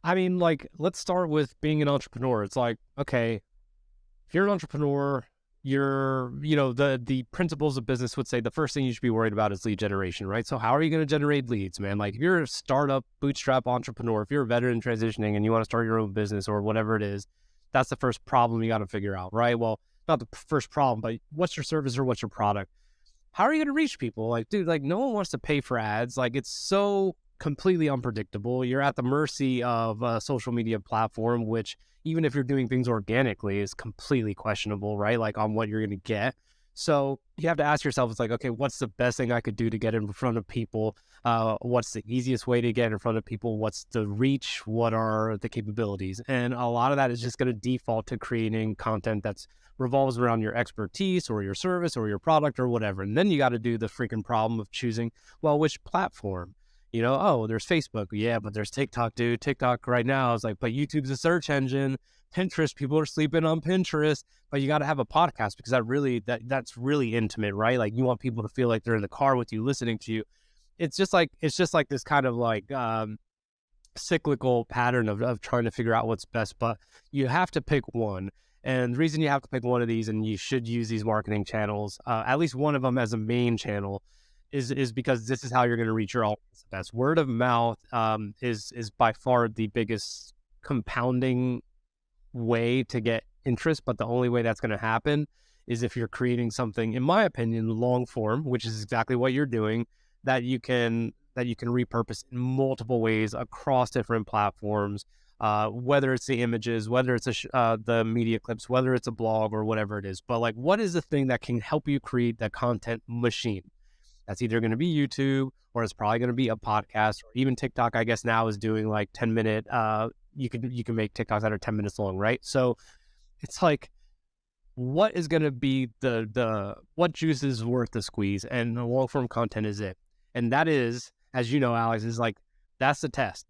I mean, like, let's start with being an entrepreneur. It's like, okay, if you're an entrepreneur, the principles of business would say the first thing you should be worried about is lead generation, right? So how are you going to generate leads, man? Like if you're a startup bootstrap entrepreneur, if you're a veteran transitioning and you want to start your own business or whatever it is, that's the first problem you got to figure out, right? Well, not the first problem, but what's your service or what's your product? How are you going to reach people? Like, dude, like no one wants to pay for ads. Like it's so completely unpredictable. You're at the mercy of a social media platform, which even if you're doing things organically is completely questionable, right? Like on what you're going to get. So you have to ask yourself, it's like, okay, what's the best thing I could do to get in front of people? What's the easiest way to get in front of people? What's the reach? What are the capabilities? And a lot of that is just going to default to creating content that's revolves around your expertise or your service or your product or whatever. And then you got to do the freaking problem of choosing, well, which platform? Oh, there's Facebook. Yeah, but there's TikTok, dude. TikTok right now is like, but YouTube's a search engine. Pinterest, people are sleeping on Pinterest, but you got to have a podcast because that's really intimate, right? Like you want people to feel like they're in the car with you, listening to you. It's just like this kind of like cyclical pattern of trying to figure out what's best, but you have to pick one. And the reason you have to pick one of these and you should use these marketing channels, at least one of them as a main channel, is because this is how you're going to reach your audience. That's word of mouth is by far the biggest compounding way to get interest, but the only way that's going to happen is if you're creating something, in my opinion, long form, which is exactly what you're doing, that you can repurpose in multiple ways across different platforms, whether it's the images, whether it's the media clips, whether it's a blog or whatever it is. But like, what is the thing that can help you create the content machine? That's either going to be YouTube or it's probably going to be a podcast or even TikTok. I guess now is doing like 10-minute. You can make TikToks that are 10 minutes long, right? So it's like, what is going to be what juice is worth the squeeze? And the long form content is it. And that is, as you know, Alex, is like, that's the test.